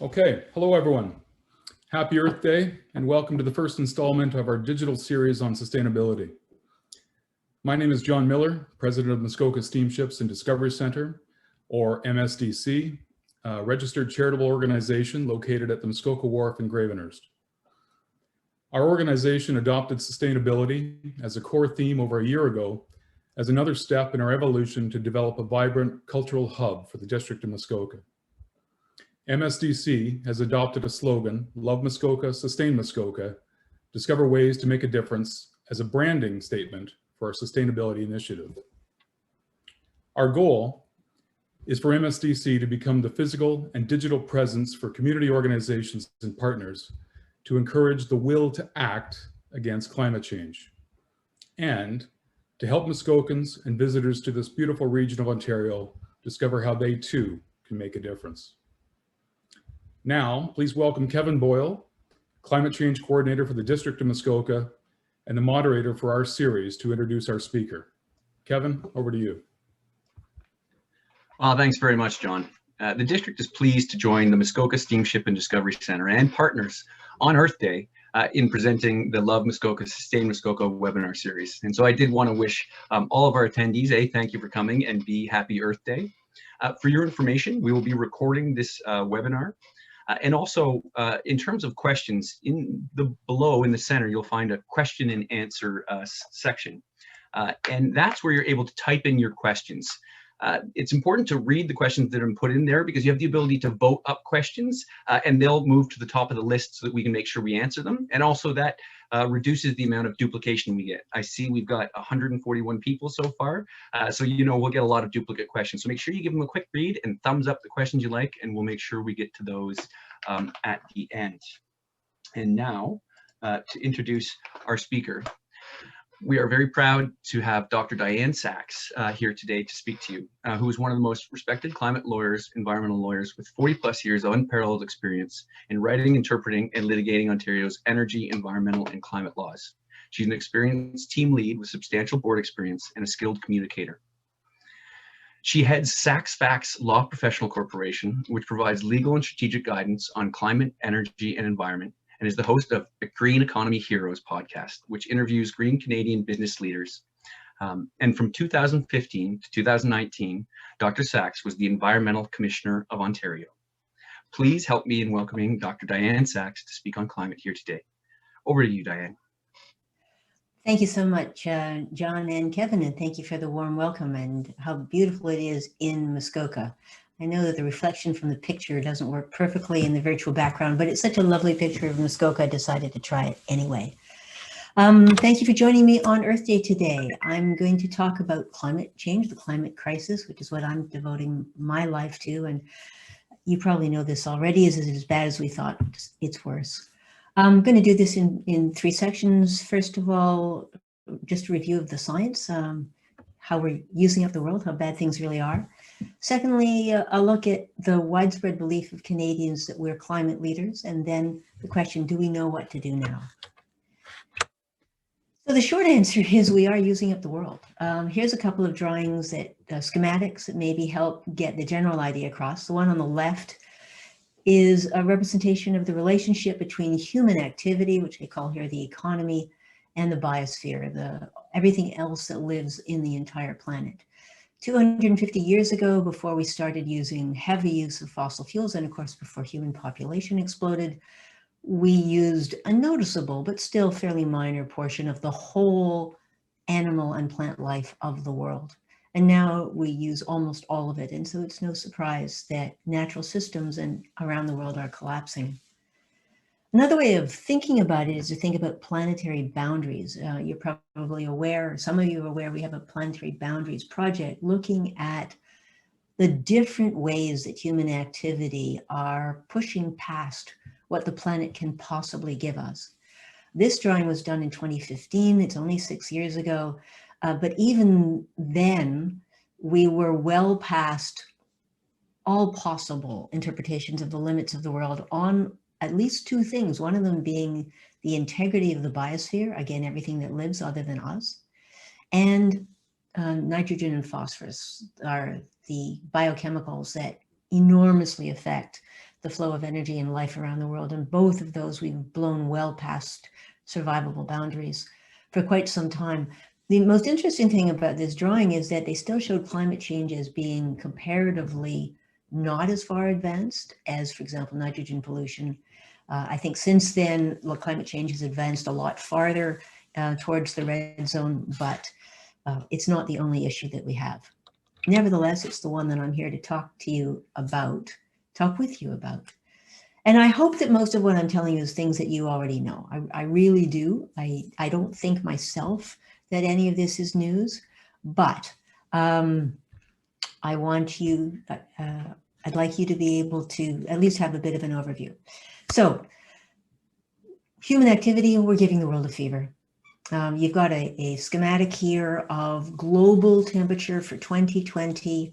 Okay, hello everyone. Happy Earth Day and welcome to the first installment of our digital series on sustainability. My name is John Miller, President of Muskoka Steamships Discovery Centre, or MSDC, a registered charitable organization located at the Muskoka Wharf in Gravenhurst. Our organization adopted sustainability as a core theme over a year ago as another step in our evolution to develop a vibrant cultural hub for the District of Muskoka. MSDC has adopted a slogan, Love Muskoka Sustain Muskoka, discover ways to make a difference, as a branding statement for our sustainability initiative. Our goal is for MSDC to become the physical and digital presence for community organizations and partners to encourage the will to act against climate change, and to help Muskokans and visitors to this beautiful region of Ontario discover how they too can make a difference. Now, please welcome Kevin Boyle, Climate Change Coordinator for the District of Muskoka and the moderator for our series, to introduce our speaker. Kevin, over to you. Well, thanks very much, John. The district is pleased to join the Muskoka Steamship Discovery Centre and partners on Earth Day in presenting the Love Muskoka Sustain Muskoka webinar series. And so I did want to wish all of our attendees, A, thank you for coming, and B, happy Earth Day. For your information, we will be recording this webinar. And also, in terms of questions, below in the center, you'll find a question and answer section. And that's where you're able to type in your questions. It's important to read the questions that are put in there, because you have the ability to vote up questions and they'll move to the top of the list so that we can make sure we answer them. And also that reduces the amount of duplication we get. I see we've got 141 people so far, so we'll get a lot of duplicate questions. So make sure you give them a quick read and thumbs up the questions you like, and we'll make sure we get to those at the end. And now to introduce our speaker. We are very proud to have Dr. Dianne Saxe here today to speak to you, who is one of the most respected climate lawyers, environmental lawyers, with 40+ years of unparalleled experience in writing, interpreting, and litigating Ontario's energy, environmental, and climate laws. She's an experienced team lead with substantial board experience and a skilled communicator. She heads Saxe Fax Law Professional Corporation, which provides legal and strategic guidance on climate, energy, and environment, and is the host of the Green Economy Heroes podcast, which interviews green Canadian business leaders. And from 2015 to 2019, Dr. Saxe was the Environmental Commissioner of Ontario. Please help me in welcoming Dr. Dianne Saxe to speak on climate here today. Over to you, Dianne. Thank you so much, John and Kevin, and thank you for the warm welcome and how beautiful it is in Muskoka. I know that the reflection from the picture doesn't work perfectly in the virtual background, but it's such a lovely picture of Muskoka, I decided to try it anyway. Thank you for joining me on Earth Day today. I'm going to talk about climate change, the climate crisis, which is what I'm devoting my life to. And you probably know this already. Is it as bad as we thought? It's worse. I'm going to do this in three sections. First of all, just a review of the science, how we're using up the world, how bad things really are. Secondly, a look at the widespread belief of Canadians that we're climate leaders, and then the question, do we know what to do now? So the short answer is we are using up the world. Here's a couple of drawings that schematics that maybe help get the general idea across. The one on the left is a representation of the relationship between human activity, which they call here the economy, and the biosphere, everything else that lives in the entire planet. 250 years ago, before we started using heavy use of fossil fuels, and of course before human population exploded, we used a noticeable but still fairly minor portion of the whole animal and plant life of the world. And now we use almost all of it. And so it's no surprise that natural systems around the world are collapsing. Another way of thinking about it is to think about planetary boundaries. You're probably aware, some of you are aware, we have a planetary boundaries project looking at the different ways that human activity are pushing past what the planet can possibly give us. This drawing was done in 2015. It's only 6 years ago. But even then, we were well past all possible interpretations of the limits of the world on at least two things. One of them being the integrity of the biosphere, again, everything that lives other than us, and nitrogen and phosphorus are the biochemicals that enormously affect the flow of energy and life around the world. And both of those we've blown well past survivable boundaries for quite some time. The most interesting thing about this drawing is that they still showed climate change as being comparatively not as far advanced as, for example, nitrogen pollution. I think since then, climate change has advanced a lot farther towards the red zone, but it's not the only issue that we have. Nevertheless, it's the one that I'm here to talk with you about. And I hope that most of what I'm telling you is things that you already know. I really do. I don't think myself that any of this is news, but I want you, I'd like you to be able to at least have a bit of an overview. So, human activity, we're giving the world a fever. You've got a schematic here of global temperature for 2020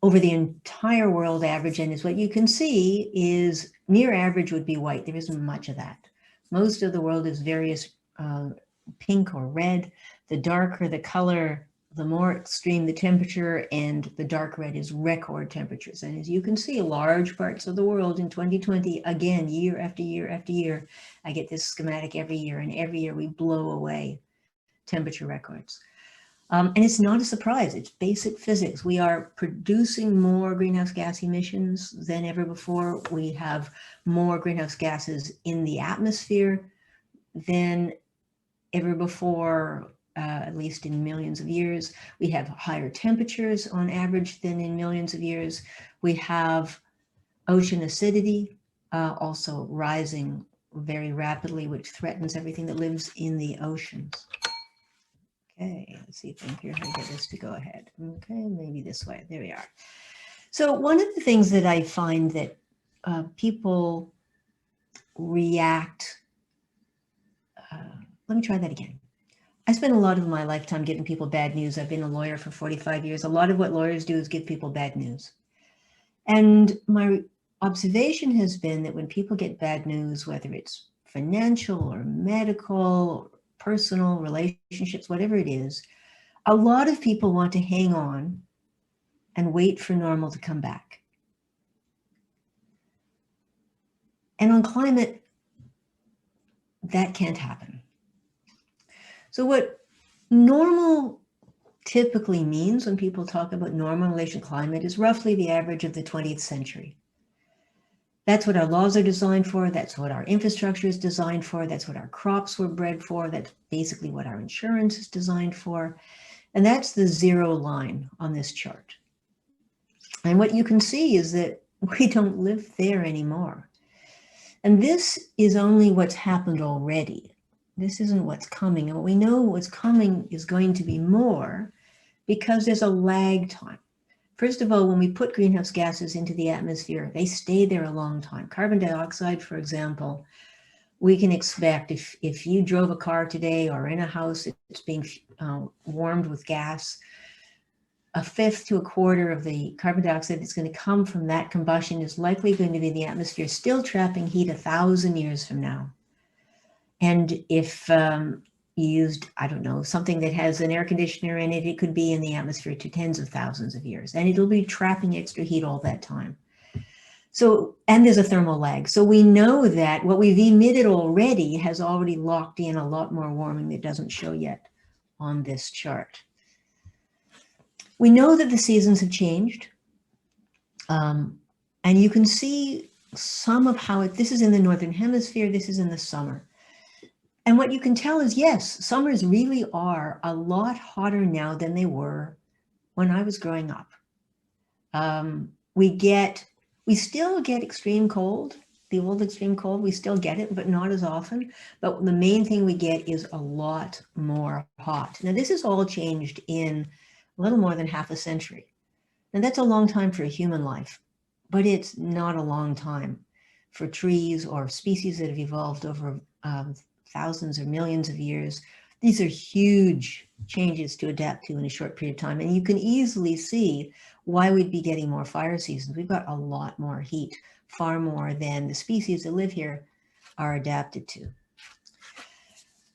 over the entire world average. And what you can see is near average would be white. There isn't much of that. Most of the world is various pink or red. The darker the color, the more extreme the temperature, and the dark red is record temperatures. And as you can see, large parts of the world in 2020, again, year after year after year, I get this schematic every year, and every year we blow away temperature records. And it's not a surprise, it's basic physics. We are producing more greenhouse gas emissions than ever before. We have more greenhouse gases in the atmosphere than ever before, at least in millions of years. We have higher temperatures on average than in millions of years. We have ocean acidity also rising very rapidly, which threatens everything that lives in the oceans. Okay, let's see if I can figure out how to get this to go ahead. Okay, maybe this way. There we are. So one of the things that I find that people react, let me try that again. I spent a lot of my lifetime giving people bad news. I've been a lawyer for 45 years. A lot of what lawyers do is give people bad news. And my observation has been that when people get bad news, whether it's financial or medical, personal, relationships, whatever it is, a lot of people want to hang on and wait for normal to come back. And on climate, that can't happen. So what normal typically means when people talk about normal relation to climate is roughly the average of the 20th century. That's what our laws are designed for. That's what our infrastructure is designed for. That's what our crops were bred for. That's basically what our insurance is designed for. And that's the zero line on this chart. And what you can see is that we don't live there anymore. And this is only what's happened already. This isn't what's coming. And we know what's coming is going to be more because there's a lag time. First of all, when we put greenhouse gases into the atmosphere, they stay there a long time. Carbon dioxide, for example, we can expect if you drove a car today or in a house, it's being warmed with gas, a fifth to a quarter of the carbon dioxide that's going to come from that combustion is likely going to be in the atmosphere, still trapping heat 1,000 years from now. And if you used, I don't know, something that has an air conditioner in it, it could be in the atmosphere to tens of thousands of years, and it'll be trapping extra heat all that time. So, and there's a thermal lag. So we know that what we've emitted already has already locked in a lot more warming that doesn't show yet on this chart. We know that the seasons have changed. And you can see some of how this is in the Northern Hemisphere, this is in the summer. And what you can tell is, yes, summers really are a lot hotter now than they were when I was growing up. We still get extreme cold, the old extreme cold, we still get it, but not as often. But the main thing we get is a lot more hot. Now, this has all changed in a little more than half a century. And that's a long time for a human life, but it's not a long time for trees or species that have evolved over thousands or millions of years. These are huge changes to adapt to in a short period of time. And you can easily see why we'd be getting more fire seasons. We've got a lot more heat, far more than the species that live here are adapted to.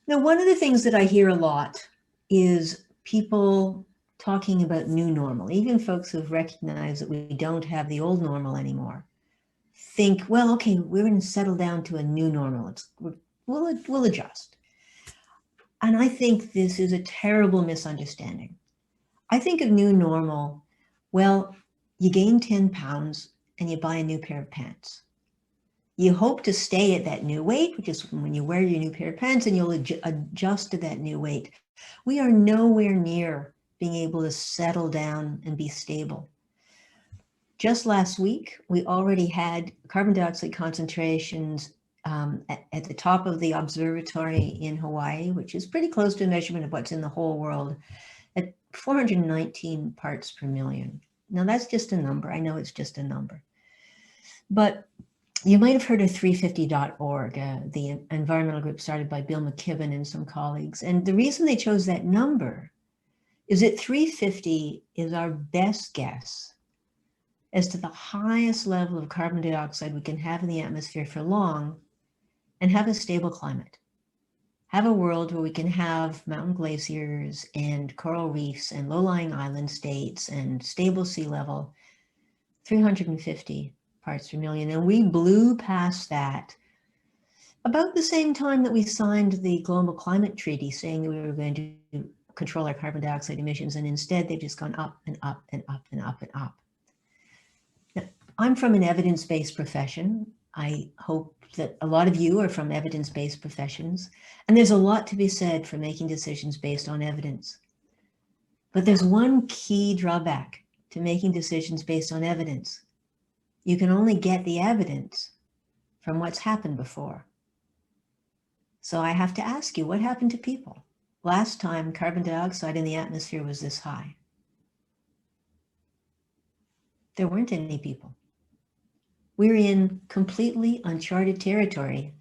Now, one of the things that I hear a lot is people talking about new normal, even folks who've recognized that we don't have the old normal anymore. think, well, okay, we're going to settle down to a new normal. We'll adjust. And I think this is a terrible misunderstanding. I think of new normal, well, you gain 10 pounds and you buy a new pair of pants. You hope to stay at that new weight, which is when you wear your new pair of pants, and you'll adjust to that new weight. We are nowhere near being able to settle down and be stable. Just last week, we already had carbon dioxide concentrations at the top of the observatory in Hawaii, which is pretty close to a measurement of what's in the whole world, at 419 parts per million. Now that's just a number. I know it's just a number. But you might have heard of 350.org, the environmental group started by Bill McKibben and some colleagues. And the reason they chose that number is that 350 is our best guess as to the highest level of carbon dioxide we can have in the atmosphere for long and have a stable climate. Have a world where we can have mountain glaciers and coral reefs and low-lying island states and stable sea level, 350 parts per million. And we blew past that about the same time that we signed the Global Climate Treaty, saying that we were going to control our carbon dioxide emissions. And instead, they've just gone up and up and up and up and up. Now, I'm from an evidence-based profession. I hope that a lot of you are from evidence-based professions. And there's a lot to be said for making decisions based on evidence. But there's one key drawback to making decisions based on evidence. You can only get the evidence from what's happened before. So I have to ask you, what happened to people last time carbon dioxide in the atmosphere was this high? There weren't any people. We're in completely uncharted territory,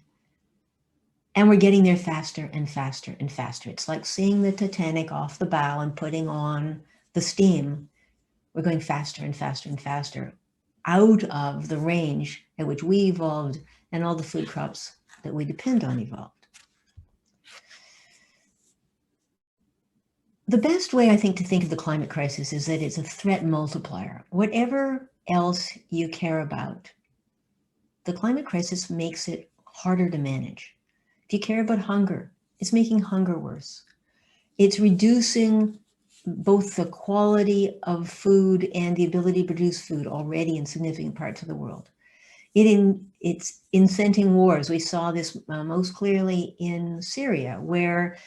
and we're getting there faster and faster and faster. It's like seeing the Titanic off the bow and putting on the steam. We're going faster and faster and faster out of the range at which we evolved and all the food crops that we depend on evolved. The best way, I think, to think of the climate crisis is that it's a threat multiplier. Whatever else you care about, the climate crisis makes it harder to manage. If you care about hunger, it's making hunger worse. It's reducing both the quality of food and the ability to produce food already in significant parts of the world. It's inciting wars. We saw this most clearly in Syria, where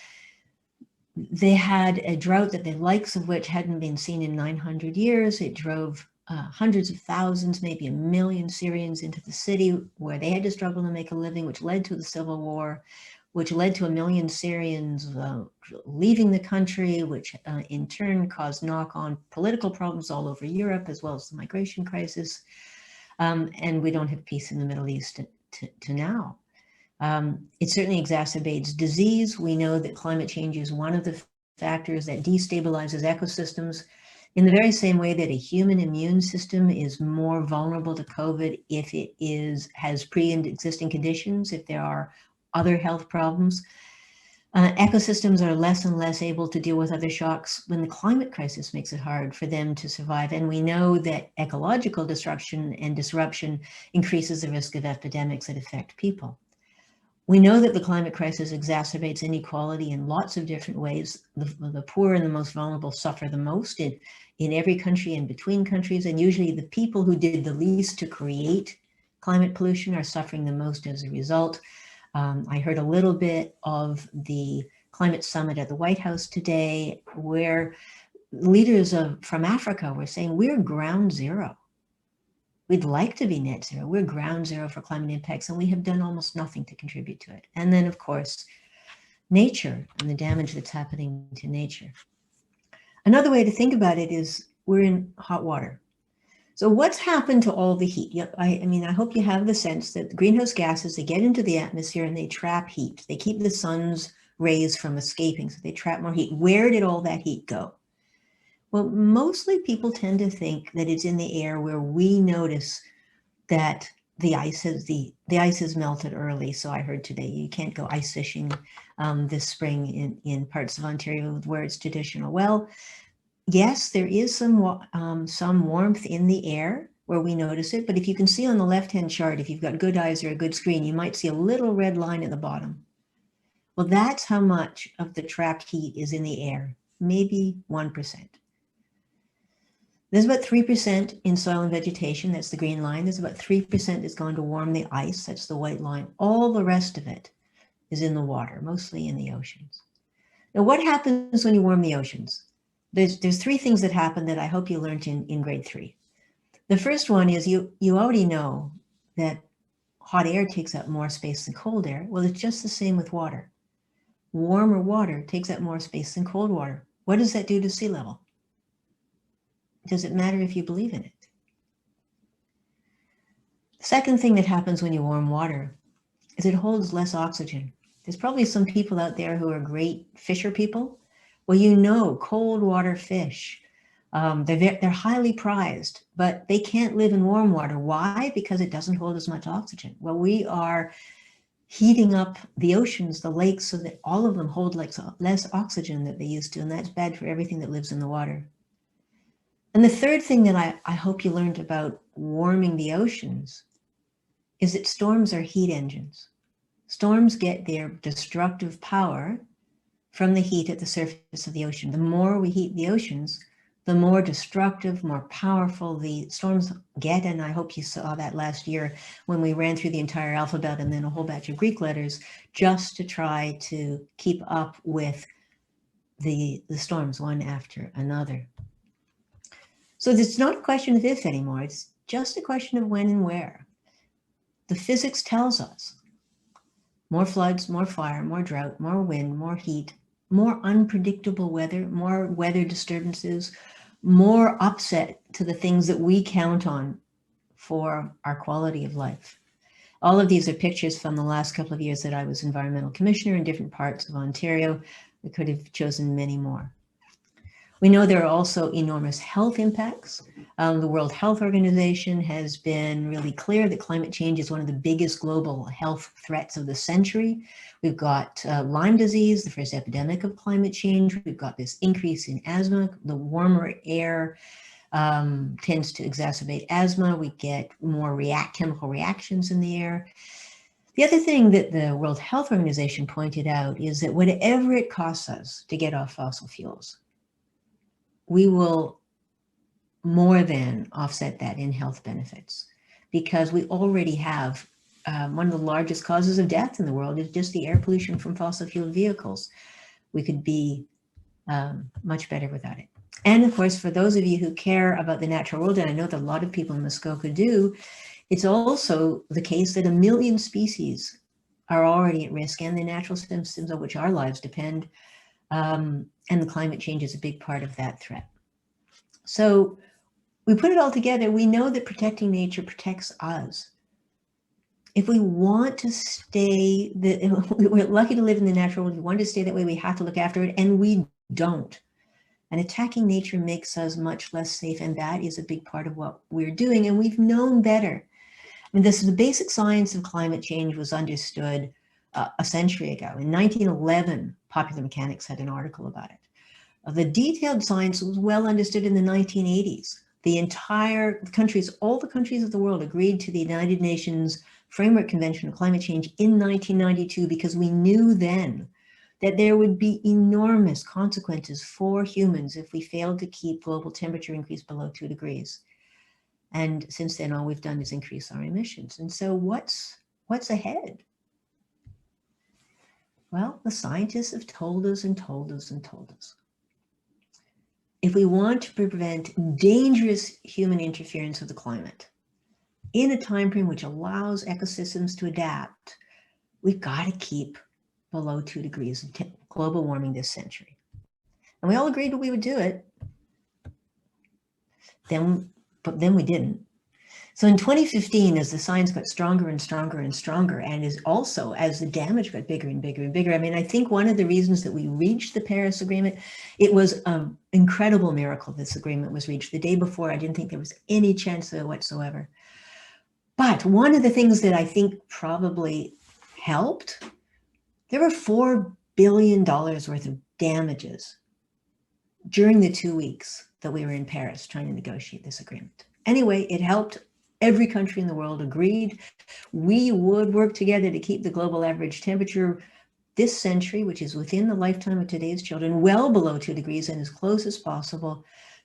they had a drought that the likes of which hadn't been seen in 900 years. It drove hundreds of thousands, maybe 1 million Syrians into the city, where they had to struggle to make a living, which led to the civil war, which led to 1 million Syrians leaving the country, which in turn caused knock-on political problems all over Europe, as well as the migration crisis. And we don't have peace in the Middle East to now. It certainly exacerbates disease. We know that climate change is one of the factors that destabilizes ecosystems in the very same way that a human immune system is more vulnerable to COVID if it has pre-existing conditions, if there are other health problems. Ecosystems are less and less able to deal with other shocks when the climate crisis makes it hard for them to survive. And we know that ecological destruction and disruption increases the risk of epidemics that affect people. We know that the climate crisis exacerbates inequality in lots of different ways. The poor and the most vulnerable suffer the most in every country and between countries. And usually the people who did the least to create climate pollution are suffering the most as a result. I heard a little bit of the climate summit at the White House today, where leaders from Africa were saying, we're ground zero. We'd like to be net zero. We're ground zero for climate impacts, and we have done almost nothing to contribute to it. And then, of course, nature and the damage that's happening to nature. Another way to think about it is we're in hot water. So what's happened to all the heat? I mean, I hope you have the sense that the greenhouse gases, they get into the atmosphere and they trap heat. They keep the sun's rays from escaping, so they trap more heat. Where did all that heat go? Well, mostly people tend to think that it's in the air, where we notice that the ice has melted early. So I heard today you can't go ice fishing this spring in parts of Ontario where it's traditional. Well, yes, there is some warmth in the air, where we notice it. But if you can see on the left-hand chart, if you've got good eyes or a good screen, you might see a little red line at the bottom. Well, that's how much of the trapped heat is in the air, maybe 1%. There's about 3% in soil and vegetation, that's the green line. There's about 3% that's going to warm the ice, that's the white line. All the rest of it is in the water, mostly in the oceans. Now, what happens when you warm the oceans? There's three things that happen that I hope you learned in grade 3. The first one is you already know that hot air takes up more space than cold air. Well, it's just the same with water. Warmer water takes up more space than cold water. What does that do to sea level? Does it matter if you believe in it? The second thing that happens when you warm water is it holds less oxygen. There's probably some people out there who are great fisher people. Well, you know, cold water fish, they're highly prized, but they can't live in warm water. Why? Because it doesn't hold as much oxygen. Well, we are heating up the oceans, the lakes, so that all of them hold less oxygen than they used to, and that's bad for everything that lives in the water. And the third thing that I hope you learned about warming the oceans is that storms are heat engines. Storms get their destructive power from the heat at the surface of the ocean. The more we heat the oceans, the more destructive, more powerful the storms get. And I hope you saw that last year when we ran through the entire alphabet and then a whole batch of Greek letters just to try to keep up with the storms one after another. So it's not a question of if anymore, it's just a question of when and where. The physics tells us more floods, more fire, more drought, more wind, more heat, more unpredictable weather, more weather disturbances, more upset to the things that we count on for our quality of life. All of these are pictures from the last couple of years that I was environmental commissioner in different parts of Ontario. We could have chosen many more. We know there are also enormous health impacts. The World Health Organization has been really clear that climate change is one of the biggest global health threats of the century. We've got Lyme disease, the first epidemic of climate change. We've got this increase in asthma. The warmer air tends to exacerbate asthma. We get more chemical reactions in the air. The other thing that the World Health Organization pointed out is that whatever it costs us to get off fossil fuels, we will more than offset that in health benefits, because we already have one of the largest causes of death in the world is just the air pollution from fossil fuel vehicles. We could be much better without it. And of course, for those of you who care about the natural world, and I know that a lot of people in Muskoka do, it's also the case that 1 million species are already at risk, and the natural systems on which our lives depend. And the climate change is a big part of that threat. So we put it all together. We know that protecting nature protects us. If we want to stay, we're lucky to live in the natural world. We want to stay that way. We have to look after it, and we don't. And attacking nature makes us much less safe, and that is a big part of what we're doing. And we've known better. I mean, the basic science of climate change was understood a century ago. In 1911, Popular Mechanics had an article about it. The detailed science was well understood in the 1980s. The entire countries, all the countries of the world agreed to the United Nations Framework Convention on Climate Change in 1992 because we knew then that there would be enormous consequences for humans if we failed to keep global temperature increase below 2 degrees. And since then, all we've done is increase our emissions. And so what's ahead? Well, the scientists have told us and told us and told us. If we want to prevent dangerous human interference with the climate in a time frame which allows ecosystems to adapt, we've got to keep below 2 degrees of global warming this century. And we all agreed that we would do it. But then we didn't. So in 2015, as the science got stronger and stronger and stronger, and as the damage got bigger and bigger and bigger, I mean, I think one of the reasons that we reached the Paris Agreement, it was an incredible miracle this agreement was reached. The day before, I didn't think there was any chance of it whatsoever. But one of the things that I think probably helped, there were $4 billion worth of damages during the 2 weeks that we were in Paris trying to negotiate this agreement. Anyway, it helped. Every country in the world agreed we would work together to keep the global average temperature this century, which is within the lifetime of today's children, well below 2 degrees and as close as possible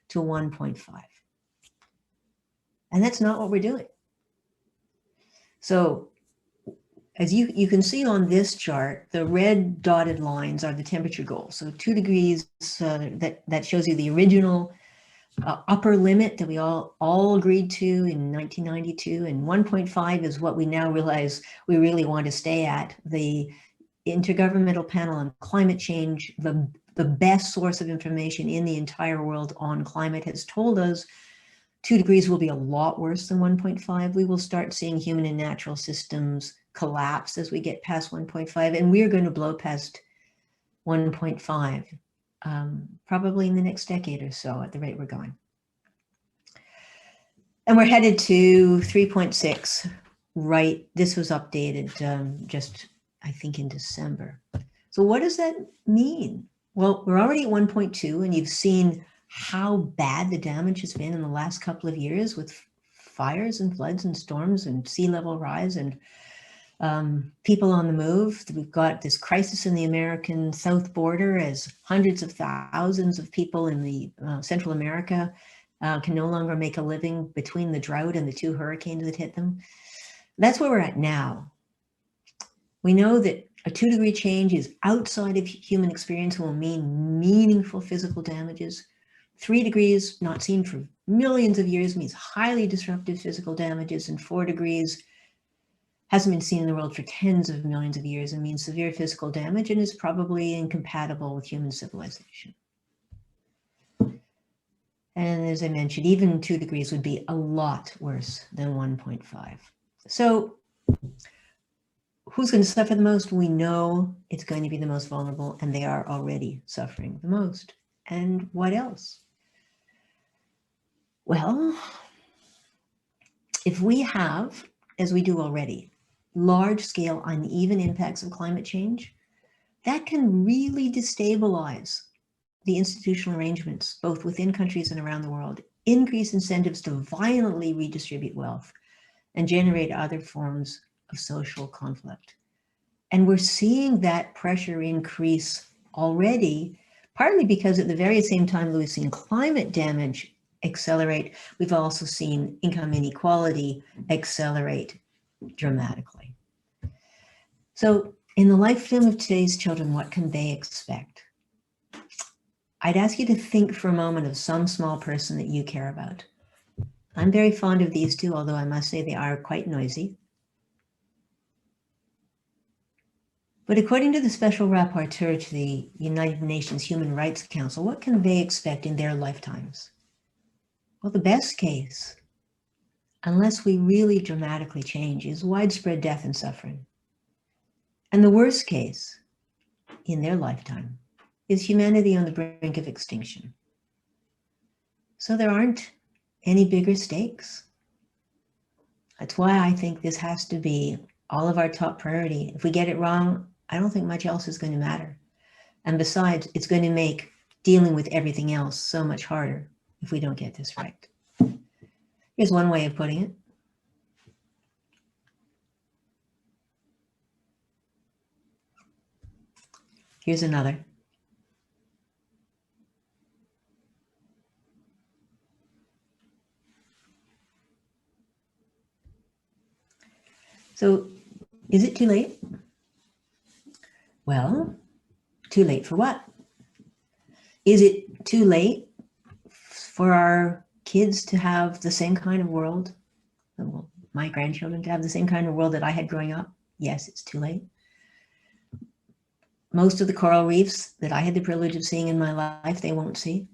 to 1.5. And that's not what we're doing. So as you can see on this chart, the red dotted lines are the temperature goals. So 2 degrees, that shows you the original upper limit that we all agreed to in 1992, and 1.5 is what we now realize we really want to stay at. The Intergovernmental Panel on Climate Change, the best source of information in the entire world on climate, has told us 2 degrees will be a lot worse than 1.5. We will start seeing human and natural systems collapse as we get past 1.5, and we're going to blow past 1.5 probably in the next decade or so at the rate we're going. And we're headed to 3.6, right? This was updated just, I think, in December. So what does that mean? Well, we're already at 1.2, and you've seen how bad the damage has been in the last couple of years with fires and floods and storms and sea level rise and people on the move. We've got this crisis in the American south border as hundreds of thousands of people in the Central America can no longer make a living between the drought and the 2 hurricanes that hit them. That's where we're at now. We know that a 2-degree change is outside of human experience, will mean meaningful physical damages. 3 degrees, not seen for millions of years, means highly disruptive physical damages, and 4 degrees hasn't been seen in the world for tens of millions of years and means severe physical damage and is probably incompatible with human civilization. And as I mentioned, even 2 degrees would be a lot worse than 1.5. So who's going to suffer the most? We know it's going to be the most vulnerable, and they are already suffering the most. And what else? Well, if we have, as we do already, large-scale uneven impacts of climate change, that can really destabilize the institutional arrangements, both within countries and around the world, increase incentives to violently redistribute wealth, and generate other forms of social conflict. And we're seeing that pressure increase already, partly because at the very same time that we've seen climate damage accelerate, we've also seen income inequality accelerate dramatically. So in the lifetime of today's children, what can they expect? I'd ask you to think for a moment of some small person that you care about. I'm very fond of these two, although I must say they are quite noisy. But according to the Special Rapporteur to the United Nations Human Rights Council, what can they expect in their lifetimes? Well, the best case, unless we really dramatically change, is widespread death and suffering. And the worst case in their lifetime is humanity on the brink of extinction. So there aren't any bigger stakes. That's why I think this has to be all of our top priority. If we get it wrong, I don't think much else is going to matter. And besides, it's going to make dealing with everything else so much harder if we don't get this right. Here's one way of putting it. Here's another. So, is it too late? Well, too late for what? Is it too late for our kids to have the same kind of world? Well, my grandchildren to have the same kind of world that I had growing up? Yes, it's too late. Most of the coral reefs that I had the privilege of seeing in my life, they won't see.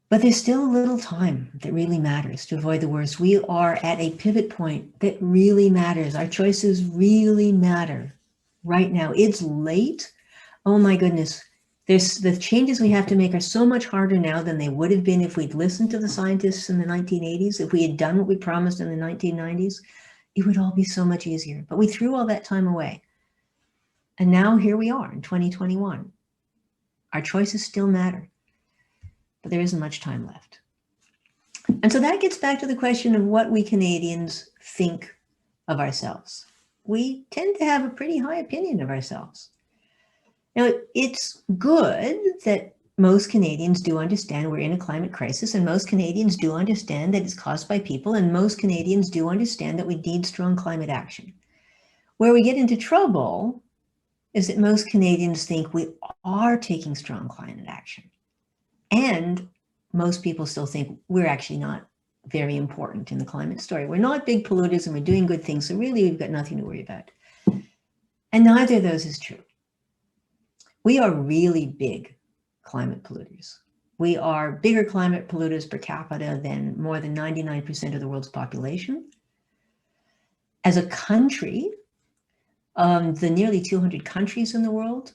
But there's still a little time that really matters to avoid the worst. We are at a pivot point that really matters. Our choices really matter right now. It's late. Oh my goodness. The changes we have to make are so much harder now than they would have been if we'd listened to the scientists in the 1980s. If we had done what we promised in the 1990s, it would all be so much easier. But we threw all that time away. And now here we are in 2021. Our choices still matter. But there isn't much time left. And so that gets back to the question of what we Canadians think of ourselves. We tend to have a pretty high opinion of ourselves. Now, it's good that most Canadians do understand we're in a climate crisis, and most Canadians do understand that it's caused by people, and most Canadians do understand that we need strong climate action. Where we get into trouble is that most Canadians think we are taking strong climate action. And most people still think we're actually not very important in the climate story. We're not big polluters and we're doing good things, so really we've got nothing to worry about. And neither of those is true. We are really big climate polluters. We are bigger climate polluters per capita than more than 99% of the world's population. As a country, the nearly 200 countries in the world,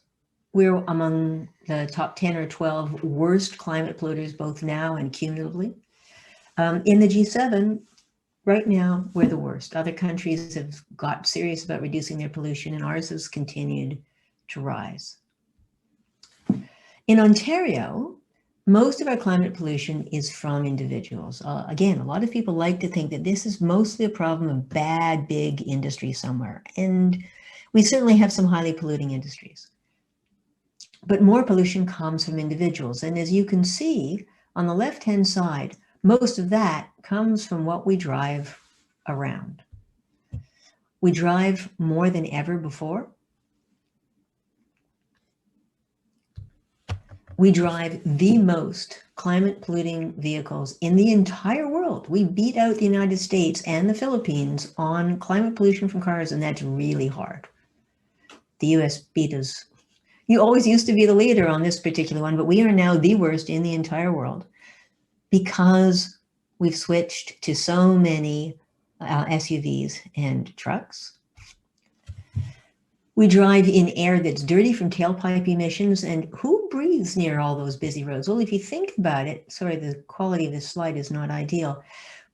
we're among the top 10 or 12 worst climate polluters, both now and cumulatively. In the G7, right now, we're the worst. Other countries have got serious about reducing their pollution, and ours has continued to rise. In Ontario, most of our climate pollution is from individuals. Again, a lot of people like to think that this is mostly a problem of bad, big industry somewhere. And we certainly have some highly polluting industries. But more pollution comes from individuals. And as you can see on the left-hand side, most of that comes from what we drive around. We drive more than ever before. We drive the most climate polluting vehicles in the entire world. We beat out the United States and the Philippines on climate pollution from cars, and that's really hard. The US beat us. You always used to be the leader on this particular one, but we are now the worst in the entire world because we've switched to so many SUVs and trucks. We drive in air that's dirty from tailpipe emissions, and who breathes near all those busy roads? Well, if you think about it, sorry, the quality of this slide is not ideal,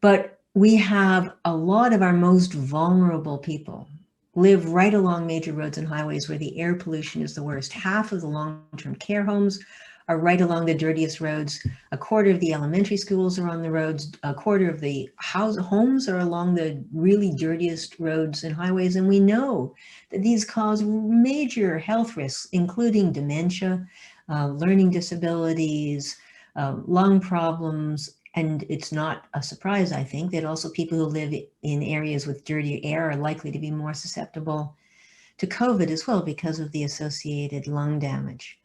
but we have a lot of our most vulnerable people live right along major roads and highways where the air pollution is the worst. Half of the long-term care homes are right along the dirtiest roads. A quarter of the elementary schools are on the roads. A quarter of the homes are along the really dirtiest roads and highways. And we know that these cause major health risks, including dementia, learning disabilities, lung problems. And it's not a surprise, I think, that also people who live in areas with dirty air are likely to be more susceptible to COVID as well because of the associated lung damage.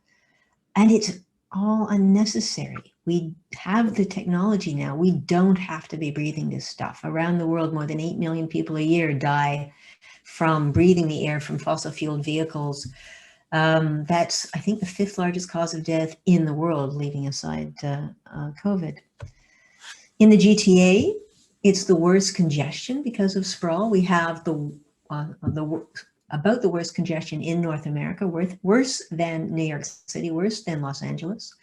And it's all unnecessary. We have the technology now. We don't have to be breathing this stuff. Around the world, more than 8 million people a year die from breathing the air from fossil fueled vehicles. That's, I think, the 5th largest cause of death in the world, leaving aside COVID. In the GTA, it's the worst congestion because of sprawl. We have about the worst congestion in North America, worse than New York City, worse than Los Angeles.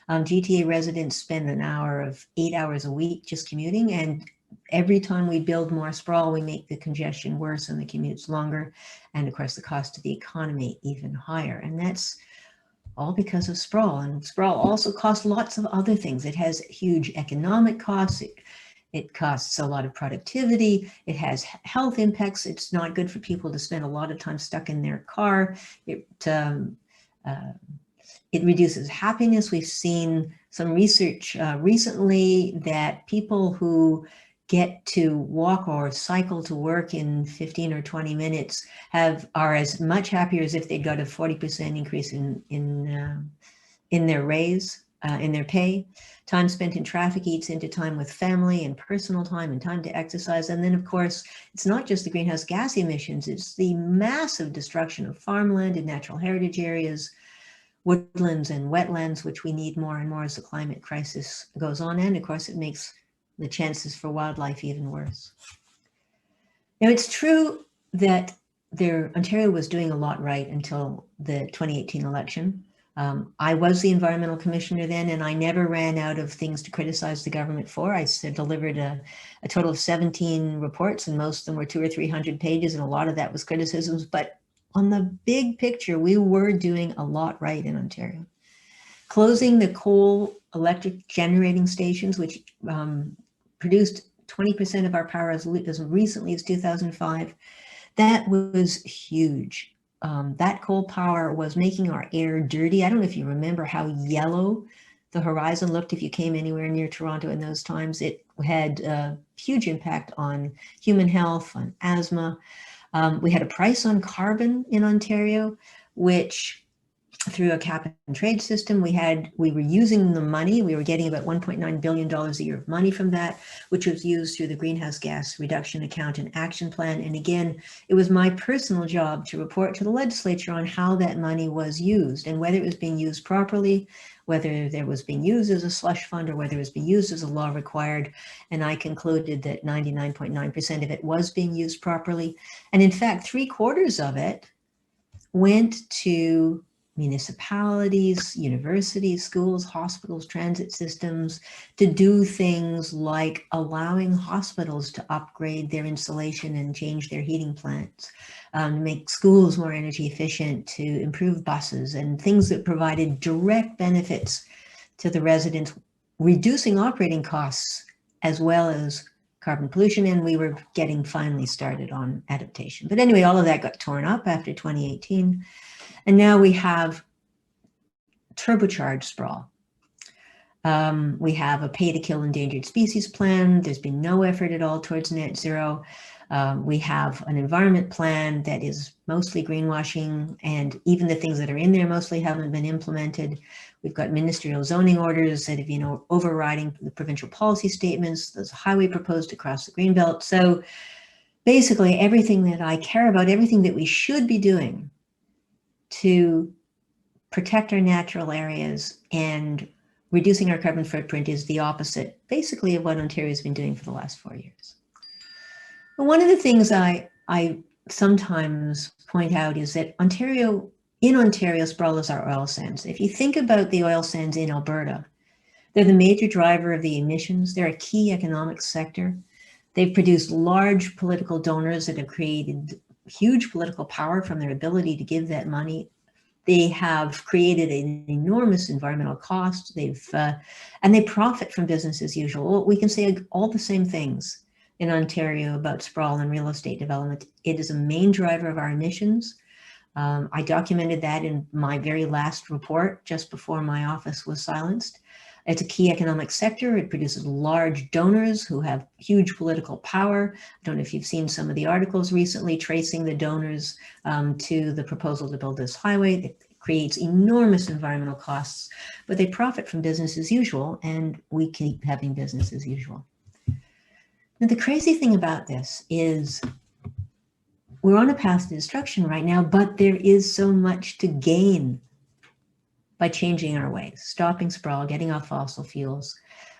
GTA residents spend 8 hours a week just commuting, and every time we build more sprawl, we make the congestion worse and the commutes longer, and of course the cost to the economy even higher. And that's all because of sprawl. And sprawl also costs lots of other things. It has huge economic costs. It costs a lot of productivity. It has health impacts. It's not good for people to spend a lot of time stuck in their car. It reduces happiness. We've seen some research recently that people who get to walk or cycle to work in 15 or 20 minutes are as much happier as if they got a 40% increase in their raise, in their pay. Time spent in traffic eats into time with family and personal time and time to exercise. And then, of course, it's not just the greenhouse gas emissions, it's the massive destruction of farmland and natural heritage areas, woodlands and wetlands, which we need more and more as the climate crisis goes on. And of course, it makes the chances for wildlife even worse. Now, it's true that Ontario was doing a lot right until the 2018 election. I was the environmental commissioner then, and I never ran out of things to criticize the government for. I delivered a total of 17 reports, and most of them were 200 or 300 pages, and a lot of that was criticisms. But on the big picture, we were doing a lot right in Ontario. Closing the coal electric generating stations, which produced 20% of our power as recently as 2005. That was huge. That coal power was making our air dirty. I don't know if you remember how yellow the horizon looked if you came anywhere near Toronto in those times. It had a huge impact on human health, on asthma. We had a price on carbon in Ontario, which through a cap and trade system, we were using the money. We were getting about $1.9 billion a year of money from that, which was used through the Greenhouse Gas Reduction Account and Action Plan. And again, it was my personal job to report to the legislature on how that money was used and whether it was being used properly, whether it was being used as a slush fund or whether it was being used as a law required. And I concluded that 99.9% of it was being used properly. And in fact, 3/4 of it went to municipalities, universities, schools, hospitals, transit systems, to do things like allowing hospitals to upgrade their insulation and change their heating plants, make schools more energy efficient, to improve buses and things that provided direct benefits to the residents, reducing operating costs as well as carbon pollution. And we were getting finally started on adaptation. But anyway, all of that got torn up after 2018. And now we have turbocharged sprawl. We have a pay to kill endangered species plan. There's been no effort at all towards net zero. We have an environment plan that is mostly greenwashing, and even the things that are in there mostly haven't been implemented. We've got ministerial zoning orders that have been overriding the provincial policy statements. There's a highway proposed across the Greenbelt. So basically everything that I care about, everything that we should be doing to protect our natural areas and reducing our carbon footprint is the opposite, basically, of what Ontario has been doing for the last 4 years. But one of the things I sometimes point out is that in Ontario, sprawl is our oil sands. If you think about the oil sands in Alberta, they're the major driver of the emissions. They're a key economic sector. They've produced large political donors that have created huge political power from their ability to give that money. They have created an enormous environmental cost. And they profit from business as usual. Well, we can say all the same things in Ontario about sprawl and real estate development. It is a main driver of our emissions. I documented that in my very last report just before my office was silenced. It's a key economic sector. It produces large donors who have huge political power. I don't know if you've seen some of the articles recently tracing the donors to the proposal to build this highway. It creates enormous environmental costs, but they profit from business as usual, and we keep having business as usual. Now, the crazy thing about this is we're on a path to destruction right now, but there is so much to gain by changing our ways, stopping sprawl, getting off fossil fuels.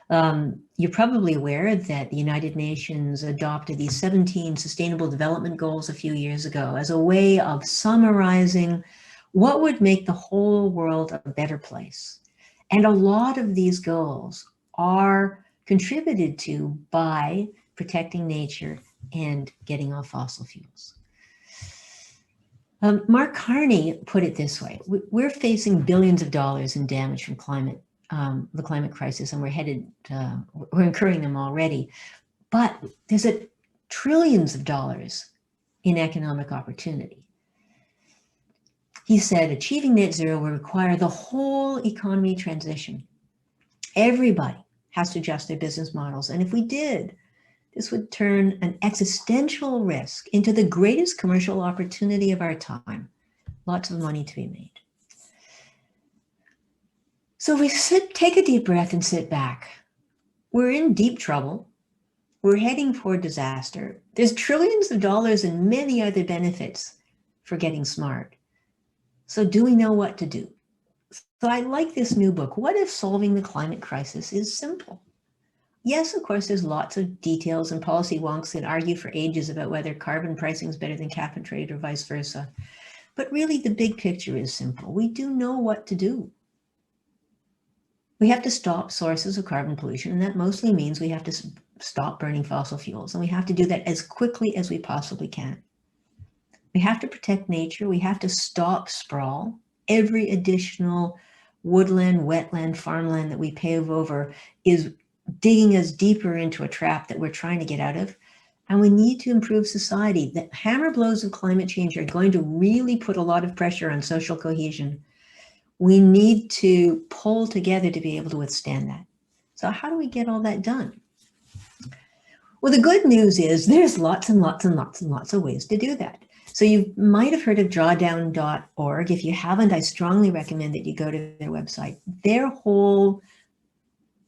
You're probably aware that the United Nations adopted these 17 Sustainable Development Goals a few years ago as a way of summarizing what would make the whole world a better place. And a lot of these goals are contributed to by protecting nature and getting off fossil fuels. Mark Carney put it this way: we're facing billions of dollars in damage from the climate crisis, and we're incurring them already. But there's trillions of dollars in economic opportunity. He said, achieving net zero will require the whole economy transition. Everybody has to adjust their business models. And if we did, this would turn an existential risk into the greatest commercial opportunity of our time. Lots of money to be made. So we take a deep breath and sit back. We're in deep trouble. We're heading for disaster. There's trillions of dollars and many other benefits for getting smart. So do we know what to do? So I like this new book. What if solving the climate crisis is simple? Yes, of course, there's lots of details and policy wonks that argue for ages about whether carbon pricing is better than cap and trade or vice versa. But really, the big picture is simple. We do know what to do. We have to stop sources of carbon pollution, and that mostly means we have to stop burning fossil fuels, and we have to do that as quickly as we possibly can. We have to protect nature. We have to stop sprawl. Every additional woodland, wetland, farmland that we pave over is digging us deeper into a trap that we're trying to get out of. And we need to improve society. The hammer blows of climate change are going to really put a lot of pressure on social cohesion. We need to pull together to be able to withstand that. So how do we get all that done? Well, the good news is there's lots and lots and lots and lots of ways to do that. So you might have heard of drawdown.org. If you haven't, I strongly recommend that you go to their website. Their whole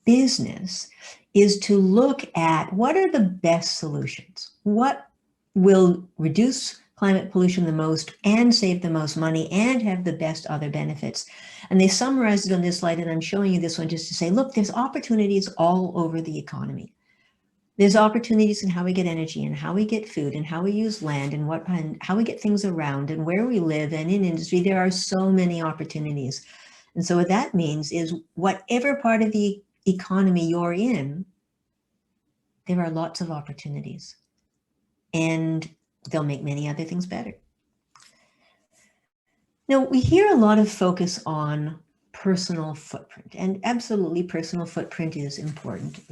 business is to look at what are the best solutions, what will reduce climate pollution the most and save the most money and have the best other benefits. And they summarized it on this slide, and I'm showing you this one just to say, look, there's opportunities all over the economy. There's opportunities in how we get energy and how we get food and how we use land and how we get things around and where we live and in industry. There are so many opportunities. And so what that means is whatever part of the economy you're in, there are lots of opportunities, and they'll make many other things better. Now, we hear a lot of focus on personal footprint, and absolutely personal footprint is important.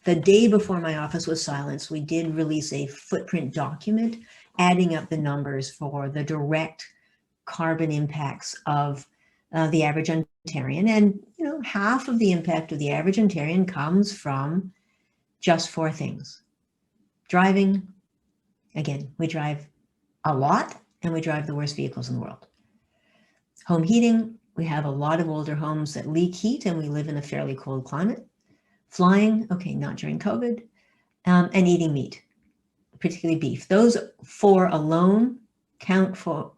The day before my office was silenced, we did release a footprint document adding up the numbers for the direct carbon impacts of the average Ontarian. And, you know, half of the impact of the average Ontarian comes from just 4 things. Driving, again, we drive a lot and we drive the worst vehicles in the world. Home heating, we have a lot of older homes that leak heat and we live in a fairly cold climate. Flying, okay, not during COVID, and eating meat, particularly beef. Those 4 alone count for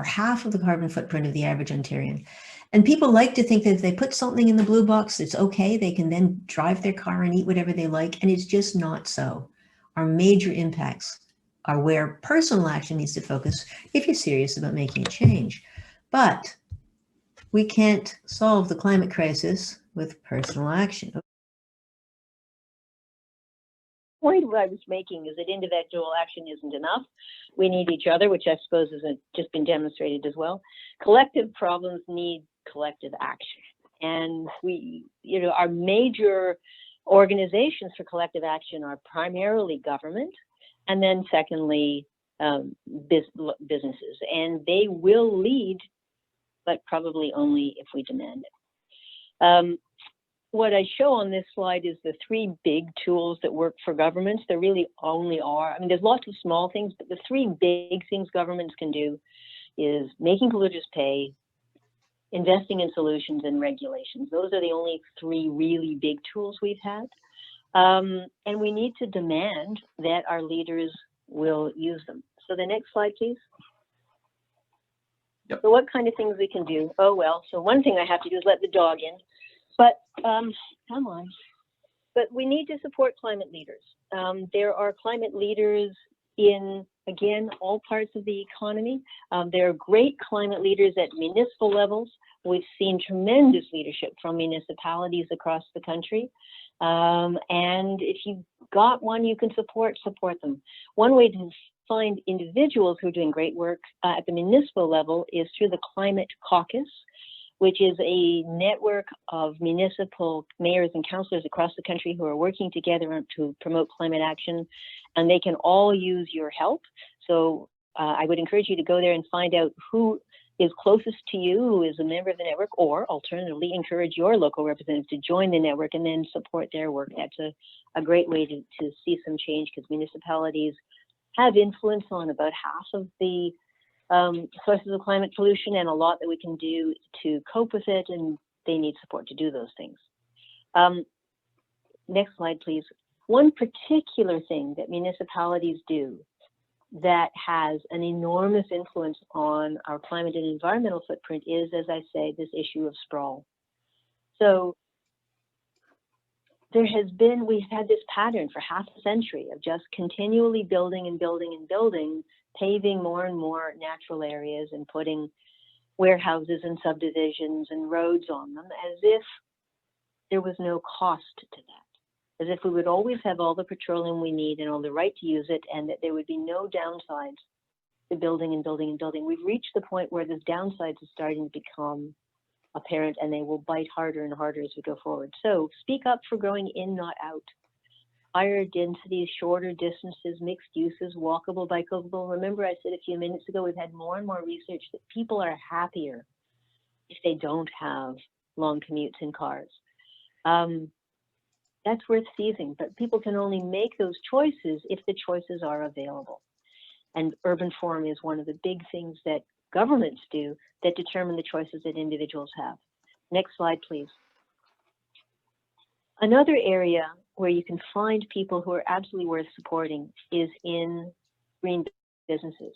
half of the carbon footprint of the average Ontarian. And people like to think that if they put something in the blue box, it's okay. They can then drive their car and eat whatever they like. And it's just not so. Our major impacts are where personal action needs to focus if you're serious about making a change. But we can't solve the climate crisis with personal action. Point what I was making is that individual action isn't enough. We need each other, which I suppose has just been demonstrated as well. Collective problems need collective action. And we, you know, our major organizations for collective action are primarily government, and then secondly, businesses. And they will lead, but probably only if we demand it. What I show on this slide is the 3 big tools that work for governments. There really only are, I mean, there's lots of small things, but the 3 big things governments can do is making polluters pay, investing in solutions, and regulations. Those are the only 3 really big tools we've had. And we need to demand that our leaders will use them. So the next slide, please. Yep. So what kind of things we can do? Oh, well, so one thing I have to do is let the dog in. But come on. But we need to support climate leaders. There are climate leaders in, again, all parts of the economy. There are great climate leaders at municipal levels. We've seen tremendous leadership from municipalities across the country. And if you've got one you can support them. One way to find individuals who are doing great work at the municipal level is through the Climate Caucus, which is a network of municipal mayors and councillors across the country who are working together to promote climate action, and they can all use your help. So I would encourage you to go there and find out who is closest to you, who is a member of the network, or alternatively encourage your local representative to join the network and then support their work. That's a great way to see some change, because municipalities have influence on about half of the sources of climate pollution, and a lot that we can do to cope with it, and they need support to do those things. Next slide, please. One particular thing that municipalities do that has an enormous influence on our climate and environmental footprint is, as I say, this issue of sprawl. So we've had this pattern for half a century of just continually building and building and building, paving more and more natural areas and putting warehouses and subdivisions and roads on them, as if there was no cost to that, as if we would always have all the petroleum we need and all the right to use it, and that there would be no downsides to building and building and building. We've reached the point where the downsides are starting to become apparent, and they will bite harder and harder as we go forward. So speak up for going in, not out. Higher densities, shorter distances, mixed uses, walkable, bikeable. Remember I said a few minutes ago, we've had more and more research that people are happier if they don't have long commutes in cars. That's worth seizing, but people can only make those choices if the choices are available. And urban form is one of the big things that governments do that determine the choices that individuals have. Next slide, please. Another area where you can find people who are absolutely worth supporting is in green businesses.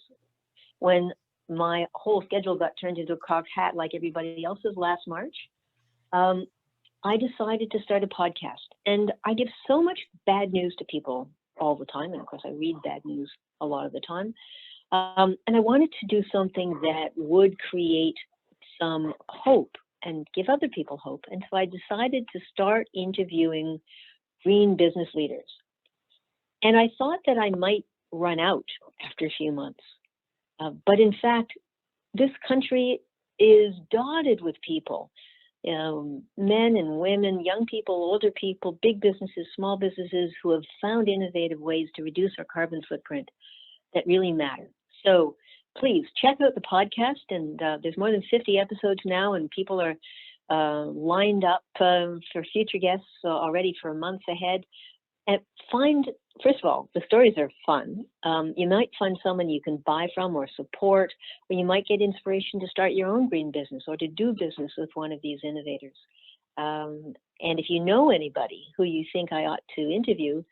When my whole schedule got turned into a cocked hat like everybody else's last March, I decided to start a podcast. And I give so much bad news to people all the time. And of course, I read bad news a lot of the time. And I wanted to do something that would create some hope and give other people hope. And so I decided to start interviewing green business leaders. And I thought that I might run out after a few months. But in fact, this country is dotted with people, men and women, young people, older people, big businesses, small businesses who have found innovative ways to reduce our carbon footprint that really matter. So please check out the podcast, and there's more than 50 episodes now, and people are lined up for future guests already for months ahead. And first of all, the stories are fun. You might find someone you can buy from or support, or you might get inspiration to start your own green business or to do business with one of these innovators. And if you know anybody who you think I ought to interview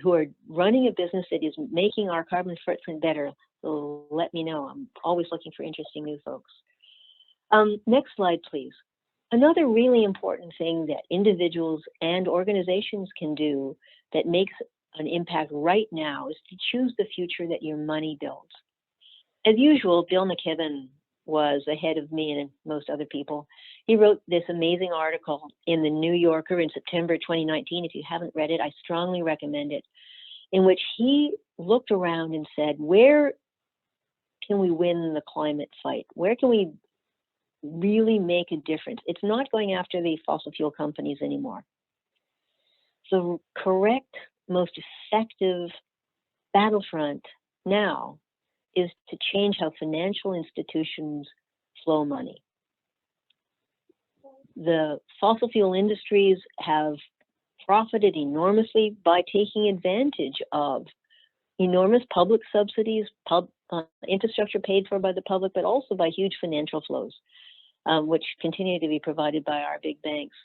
who are running a business that is making our carbon footprint better, so let me know. I'm always looking for interesting new folks. Next slide, please. Another really important thing that individuals and organizations can do that makes an impact right now is to choose the future that your money builds. As usual, Bill McKibben was ahead of me and most other people. He wrote this amazing article in the New Yorker in September 2019. If you haven't read it, I strongly recommend it, in which he looked around and said, where can we win the climate fight? Where can we really make a difference? It's not going after the fossil fuel companies anymore. So correct, most effective battlefront now is to change how financial institutions flow money. The fossil fuel industries have profited enormously by taking advantage of enormous public subsidies, infrastructure paid for by the public, but also by huge financial flows, which continue to be provided by our big banks.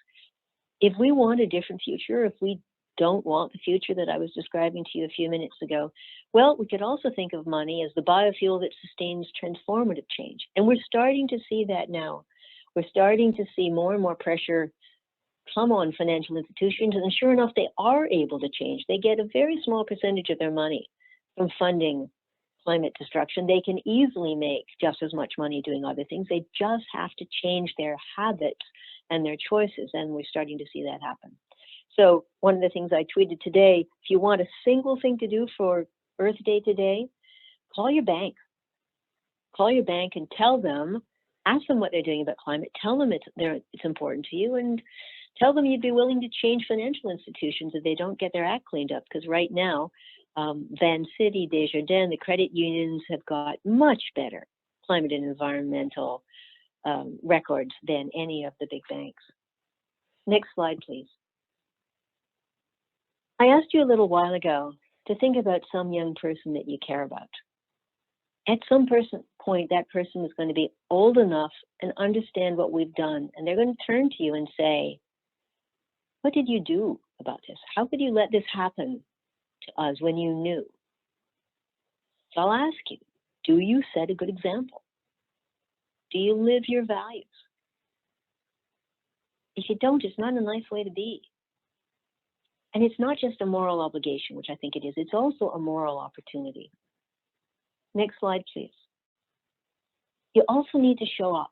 If we want a different future, if we don't want the future that I was describing to you a few minutes ago, well, we could also think of money as the biofuel that sustains transformative change. And we're starting to see that now. We're starting to see more and more pressure come on financial institutions, and sure enough, they are able to change. They get a very small percentage of their money from funding climate destruction. They can easily make just as much money doing other things. They just have to change their habits and their choices, and we're starting to see that happen. So one of the things I tweeted today, if you want a single thing to do for Earth Day today, call your bank. Call your bank and tell them, ask them what they're doing about climate, tell them it's important to you, and tell them you'd be willing to change financial institutions if they don't get their act cleaned up. Because right now, Van City, Desjardins, the credit unions have got much better climate and environmental records than any of the big banks. Next slide, please. I asked you a little while ago to think about some young person that you care about. At some point, that person is going to be old enough and understand what we've done, and they're going to turn to you and say, what did you do about this? How could you let this happen to us when you knew? So I'll ask you, do you set a good example? Do you live your values? If you don't, it's not a nice way to be. And it's not just a moral obligation, which I think it is, it's also a moral opportunity. Next slide, please. You also need to show up.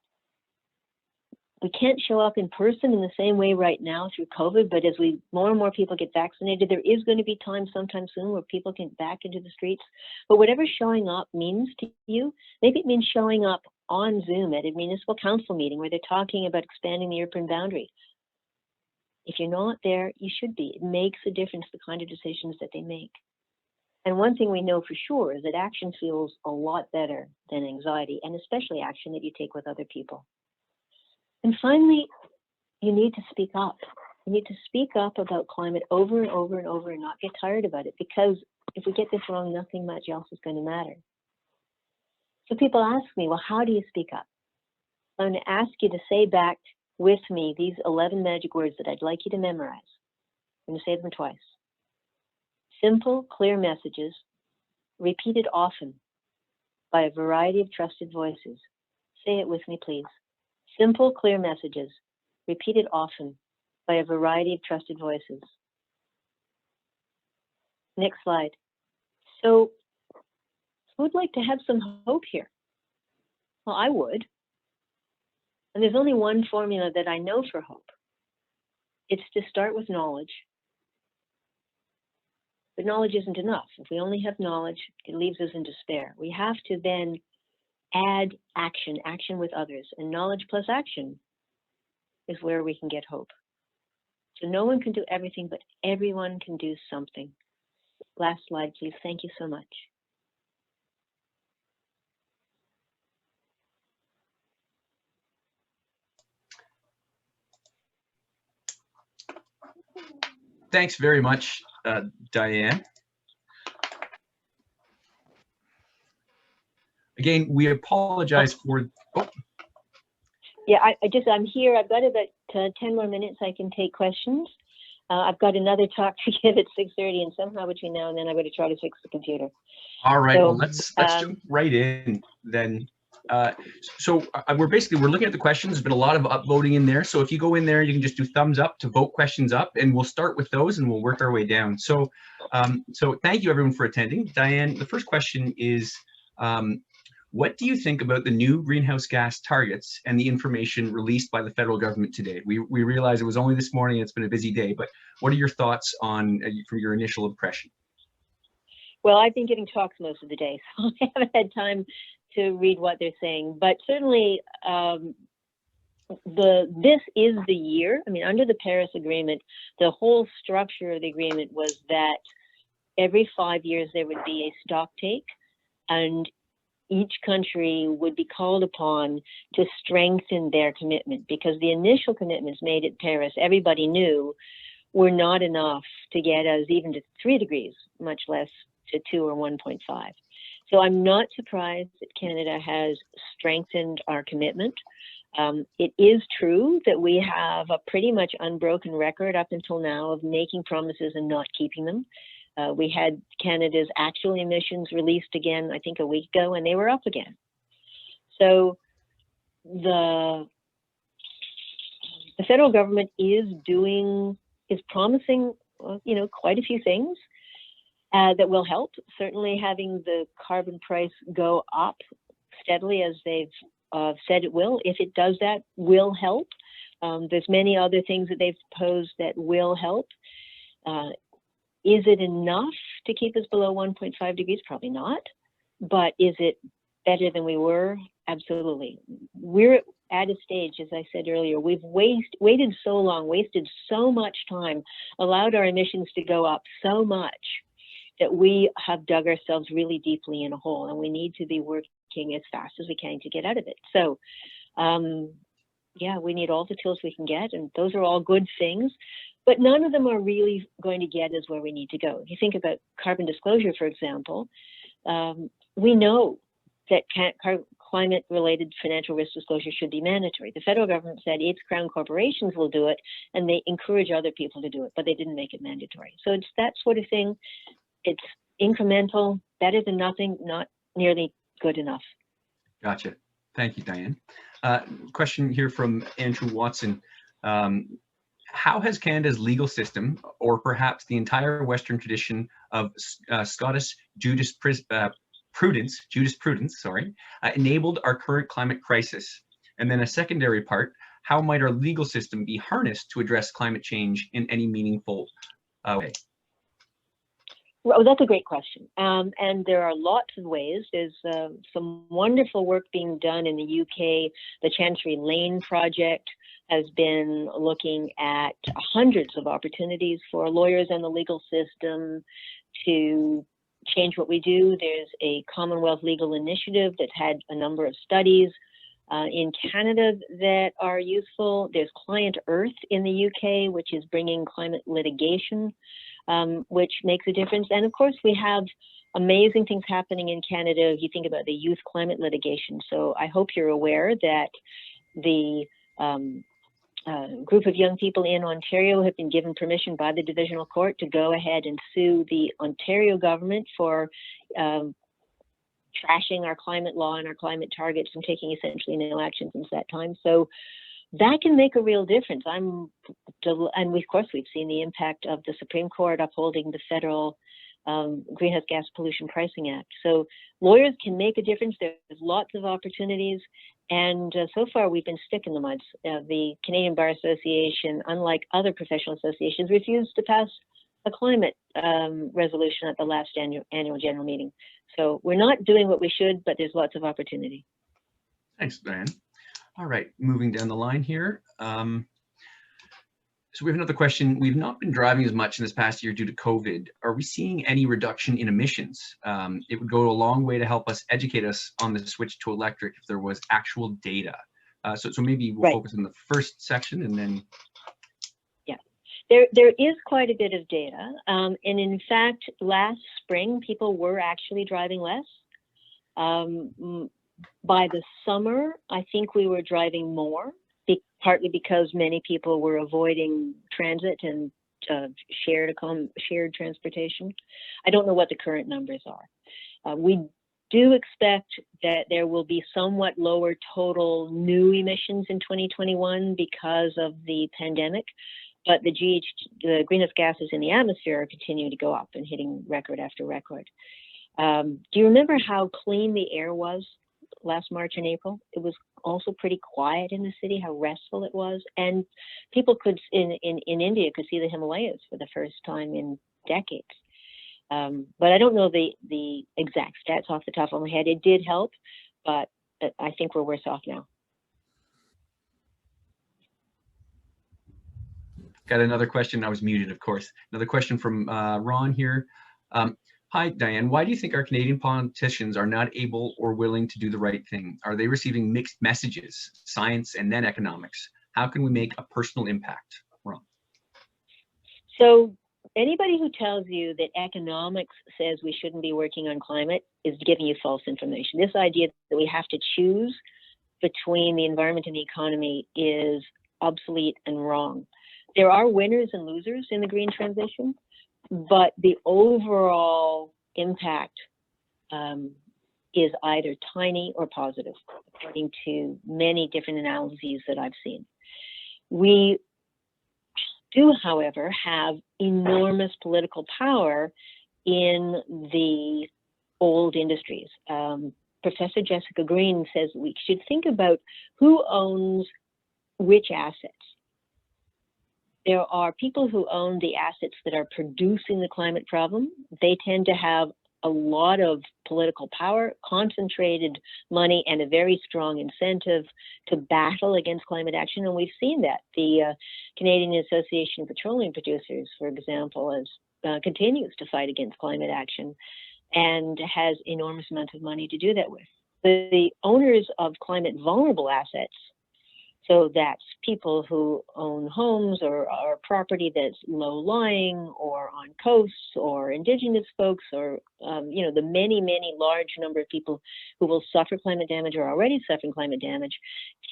We can't show up in person in the same way right now through COVID, but as more and more people get vaccinated, there is going to be time sometime soon where people can get back into the streets. But whatever showing up means to you, maybe it means showing up on Zoom at a municipal council meeting where they're talking about expanding the urban boundary. If you're not there, you should be. It makes a difference, the kind of decisions that they make. And one thing we know for sure is that action feels a lot better than anxiety, and especially action that you take with other people. And finally, you need to speak up. You need to speak up about climate over and over and over and not get tired about it, because if we get this wrong, nothing much else is going to matter. So people ask me, well, how do you speak up? I'm going to ask you to say back with me these 11 magic words that I'd like you to memorize. I'm going to say them twice. Simple, clear messages, repeated often by a variety of trusted voices. Say it with me, please. Simple, clear messages, repeated often by a variety of trusted voices. Next slide. So, who would like to have some hope here? Well, I would. And there's only one formula that I know for hope. It's to start with knowledge. But knowledge isn't enough. If we only have knowledge, it leaves us in despair. We have to then add action, action with others. And knowledge plus action is where we can get hope. So no one can do everything, but everyone can do something. Last slide, please. Thank you so much. Thanks very much, Dianne. Again, we apologize for. Oh. Yeah, I'm here. I've got about 10 more minutes. I can take questions. I've got another talk to give at 6:30, and somehow between now and then, I'm going to try to fix the computer. All right. So, well, let's jump right in then. We're looking at the questions. There's been a lot of upvoting in there. So if you go in there, you can just do thumbs up to vote questions up, and we'll start with those and we'll work our way down. So thank you everyone for attending. Dianne, the first question is, what do you think about the new greenhouse gas targets and the information released by the federal government today? We realize it was only this morning. It's been a busy day, but what are your thoughts on from your initial impression? Well, I've been giving talks most of the day, so I haven't had time to read what they're saying. But certainly, this is the year. I mean, under the Paris Agreement, the whole structure of the agreement was that every 5 years there would be a stock take, and each country would be called upon to strengthen their commitment, because the initial commitments made at Paris, everybody knew, were not enough to get us even to 3 degrees, much less to 2 or 1.5. So I'm not surprised that Canada has strengthened our commitment. It is true that we have a pretty much unbroken record up until now of making promises and not keeping them. We had Canada's actual emissions released again, I think a week ago, and they were up again. So the federal government is promising, quite a few things that will help. Certainly having the carbon price go up steadily as they've said it will, if it does that, will help. There's many other things that they've proposed that will help. Is it enough to keep us below 1.5 degrees? Probably not. But is it better than we were? Absolutely. We're at a stage, as I said earlier, we've waited so long, wasted so much time, allowed our emissions to go up so much that we have dug ourselves really deeply in a hole, and we need to be working as fast as we can to get out of it. So, we need all the tools we can get, and those are all good things. But none of them are really going to get us where we need to go. If you think about carbon disclosure, for example, we know that climate-related financial risk disclosure should be mandatory. The federal government said its crown corporations will do it, and they encourage other people to do it, but they didn't make it mandatory. So it's that sort of thing. It's incremental, better than nothing, not nearly good enough. Gotcha. Thank you, Dianne. Question here from Andrew Watson. How has Canada's legal system, or perhaps the entire Western tradition of Scottish jurisprudence, enabled our current climate crisis? And then a secondary part, how might our legal system be harnessed to address climate change in any meaningful way? Well, that's a great question. And there are lots of ways. There's some wonderful work being done in the UK. The Chancery Lane project has been looking at hundreds of opportunities for lawyers and the legal system to change what we do. There's a Commonwealth Legal Initiative that's had a number of studies in Canada that are useful. There's Client Earth in the UK, which is bringing climate litigation, which makes a difference. And of course, we have amazing things happening in Canada. You think about the youth climate litigation. So I hope you're aware that the group of young people in Ontario have been given permission by the Divisional Court to go ahead and sue the Ontario government for trashing our climate law and our climate targets and taking essentially no action since that time. So that can make a real difference. And of course, we've seen the impact of the Supreme Court upholding the federal Greenhouse Gas Pollution Pricing Act. So lawyers can make a difference. There's lots of opportunities. And so far, we've been stuck in the mud. The Canadian Bar Association, unlike other professional associations, refused to pass a climate resolution at the last annual general meeting. So we're not doing what we should, but there's lots of opportunity. Thanks, Dianne. All right, moving down the line here. So we have another question. We've not been driving as much in this past year due to COVID. Are we seeing any reduction in emissions? It would go a long way to help us educate us on the switch to electric if there was actual data. So maybe we'll focus on the first section and then. Yeah, there is quite a bit of data. And in fact, last spring, people were actually driving less. By the summer, I think we were driving more, partly because many people were avoiding transit and shared transportation. I don't know what the current numbers are. We do expect that there will be somewhat lower total new emissions in 2021 because of the pandemic, but the greenhouse gases in the atmosphere are continuing to go up and hitting record after record. Do you remember how clean the air was last March and April? It was also pretty quiet in the city, how restful it was. And people could, in India, could see the Himalayas for the first time in decades. But I don't know the exact stats off the top of my head. It did help, but I think we're worse off now. Got another question. I was muted, of course. Another question from Ron here. Hi, Dianne. Why do you think our Canadian politicians are not able or willing to do the right thing? Are they receiving mixed messages, science and then economics? How can we make a personal impact? Ron. So anybody who tells you that economics says we shouldn't be working on climate is giving you false information. This idea that we have to choose between the environment and the economy is obsolete and wrong. There are winners and losers in the green transition, but the overall impact is either tiny or positive, according to many different analyses that I've seen. We do, however, have enormous political power in the old industries. Professor Jessica Green says we should think about who owns which assets. There are people who own the assets that are producing the climate problem. They tend to have a lot of political power, concentrated money, and a very strong incentive to battle against climate action. And we've seen that. The Canadian Association of Petroleum Producers, for example, continues to fight against climate action and has enormous amounts of money to do that with. The owners of climate vulnerable assets, so that's people who own homes or property that's low-lying or on coasts or Indigenous folks or, the many, many large number of people who will suffer climate damage or are already suffering climate damage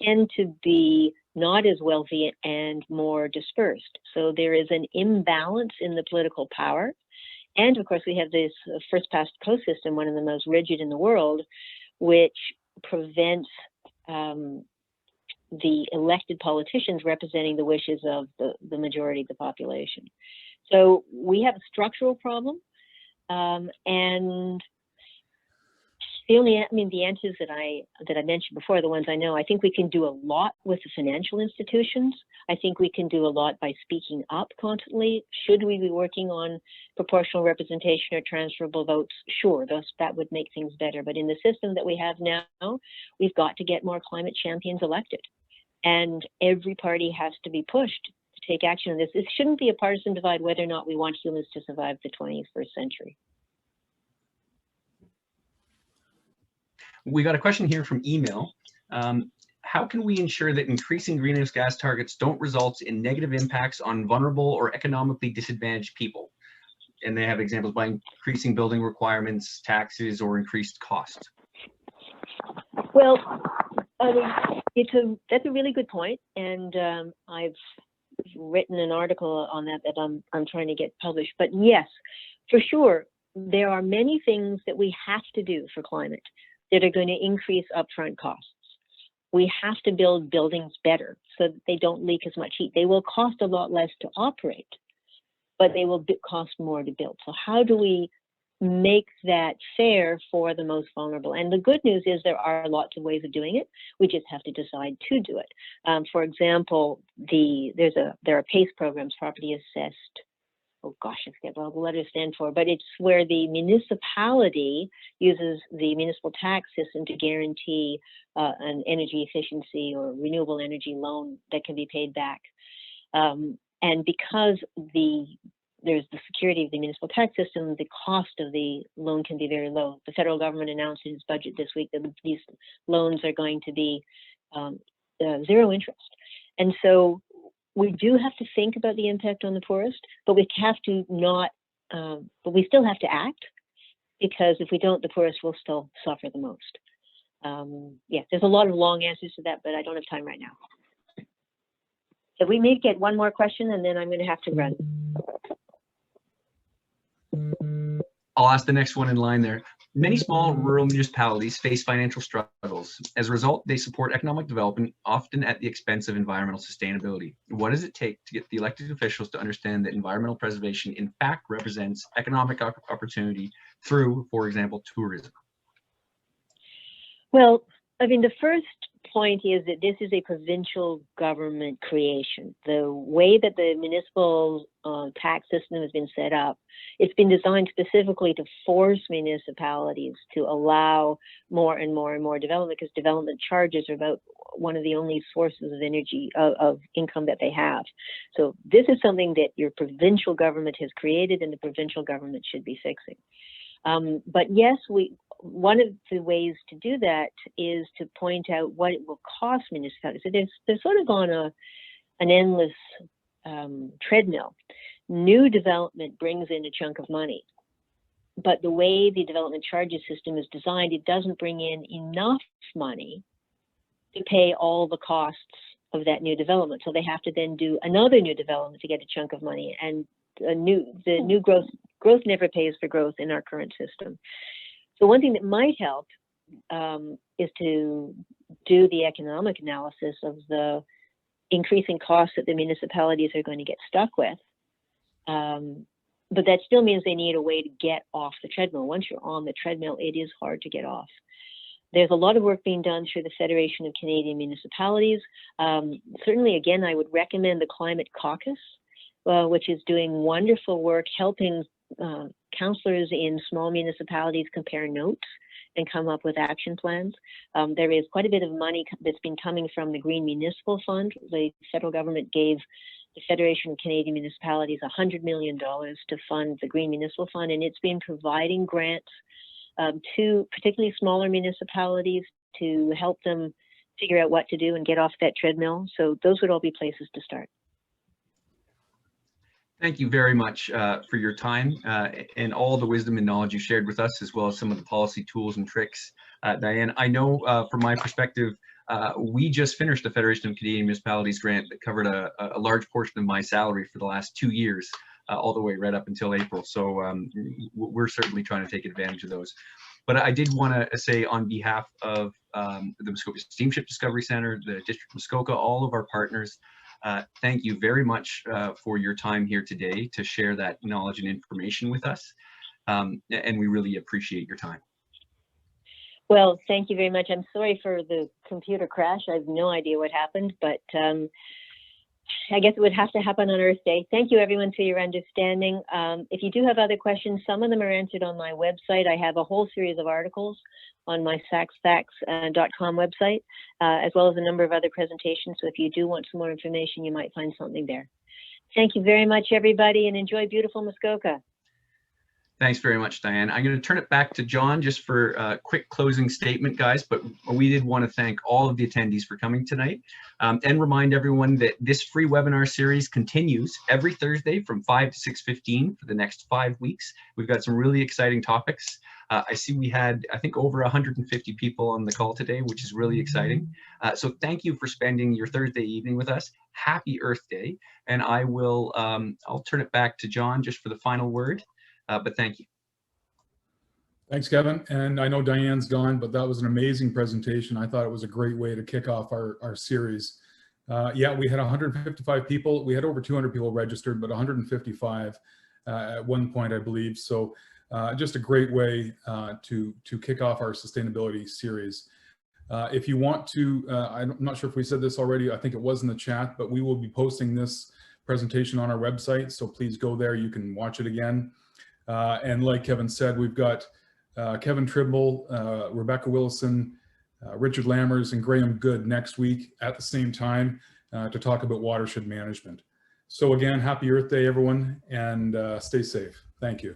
tend to be not as wealthy and more dispersed. So there is an imbalance in the political power. And of course, we have this first past the post system, one of the most rigid in the world, which prevents the elected politicians representing the wishes of the majority of the population. So we have a structural problem, and The only, I mean, the answers that I mentioned before, the ones I know, I think we can do a lot with the financial institutions. I think we can do a lot by speaking up constantly. Should we be working on proportional representation or transferable votes? Sure, that would make things better. But in the system that we have now, we've got to get more climate champions elected. And every party has to be pushed to take action on this. It shouldn't be a partisan divide whether or not we want humans to survive the 21st century. We got a question here from email. How can we ensure that increasing greenhouse gas targets don't result in negative impacts on vulnerable or economically disadvantaged people? And they have examples by increasing building requirements, taxes, or increased cost. Well, I mean, that's a really good point, and I've written an article on that I'm trying to get published. But yes, for sure, there are many things that we have to do for climate that are going to increase upfront costs. We have to build buildings better so that they don't leak as much heat. They will cost a lot less to operate, but they will cost more to build. So how do we make that fair for the most vulnerable? And the good news is there are lots of ways of doing it. We just have to decide to do it. For example, there are PACE programs, property assessed. Oh gosh, I forget what the letters stand for, but it's where the municipality uses the municipal tax system to guarantee an energy efficiency or renewable energy loan that can be paid back. And because there's the security of the municipal tax system, the cost of the loan can be very low. The federal government announced in its budget this week that these loans are going to be zero interest. And so we do have to think about the impact on the poorest, but we have to not, but we still have to act, because if we don't, the poorest will still suffer the most. Yeah, there's a lot of long answers to that, but I don't have time right now. So we may get one more question and then I'm going to have to run. I'll ask the next one in line there. Many small rural municipalities face financial struggles. As a result, they support economic development, often at the expense of environmental sustainability. What does it take to get the elected officials to understand that environmental preservation in fact represents economic opportunity through, for example, tourism? Well, I mean, the first point is that this is a provincial government creation. The way that the municipal tax system has been set up, it's been designed specifically to force municipalities to allow more and more and more development, because development charges are about one of the only sources of energy, of income that they have. So this is something that your provincial government has created and the provincial government should be fixing. But yes, one of the ways to do that is to point out what it will cost municipalities. So they're sort of on an endless treadmill. New development brings in a chunk of money, but the way the development charges system is designed, it doesn't bring in enough money to pay all the costs of that new development. So they have to then do another new development to get a chunk of money, and the new growth never pays for growth in our current system. So one thing that might help is to do the economic analysis of the increasing costs that the municipalities are going to get stuck with. But that still means they need a way to get off the treadmill. Once you're on the treadmill, it is hard to get off. There's a lot of work being done through the Federation of Canadian Municipalities. Certainly, again, I would recommend the Climate Caucus, which is doing wonderful work helping councillors in small municipalities compare notes and come up with action plans. There is quite a bit of money that's been coming from the Green Municipal Fund. The federal government gave the Federation of Canadian Municipalities $100 million to fund the Green Municipal Fund, and it's been providing grants to particularly smaller municipalities to help them figure out what to do and get off that treadmill. So those would all be places to start. Thank you very much for your time and all the wisdom and knowledge you shared with us, as well as some of the policy tools and tricks. Dianne, I know from my perspective, we just finished the Federation of Canadian Municipalities grant that covered a large portion of my salary for the last 2 years, all the way right up until April. So we're certainly trying to take advantage of those. But I did want to say, on behalf of the Muskoka Steamship Discovery Centre, the District of Muskoka, all of our partners, thank you very much for your time here today to share that knowledge and information with us. And we really appreciate your time. Well, thank you very much. I'm sorry for the computer crash. I have no idea what happened, but I guess it would have to happen on Earth Day. Thank you, everyone, for your understanding. If you do have other questions, some of them are answered on my website. I have a whole series of articles on my saxefacts.com website, as well as a number of other presentations. So if you do want some more information, you might find something there. Thank you very much, everybody, and enjoy beautiful Muskoka. Thanks very much, Dianne. I'm going to turn it back to John just for a quick closing statement, guys, but we did want to thank all of the attendees for coming tonight and remind everyone that this free webinar series continues every Thursday from 5 to 6:15 for the next 5 weeks. We've got some really exciting topics. I see we had, I think, over 150 people on the call today, which is really exciting. So thank you for spending your Thursday evening with us. Happy Earth Day. And I will, I'll turn it back to John just for the final word. But thank you. Thanks, Kevin. And I know Diane's gone, but that was an amazing presentation. I thought it was a great way to kick off our series. Yeah, we had 155 people. We had over 200 people registered, but 155 at one point, I believe. So just a great way to kick off our sustainability series. If you want to, I'm not sure if we said this already, I think it was in the chat, but we will be posting this presentation on our website. So please go there. You can watch it again. And like Kevin said, we've got Kevin Tribble, Rebecca Willison, Richard Lammers, and Graham Good next week at the same time to talk about watershed management. So again, happy Earth Day, everyone, and stay safe. Thank you.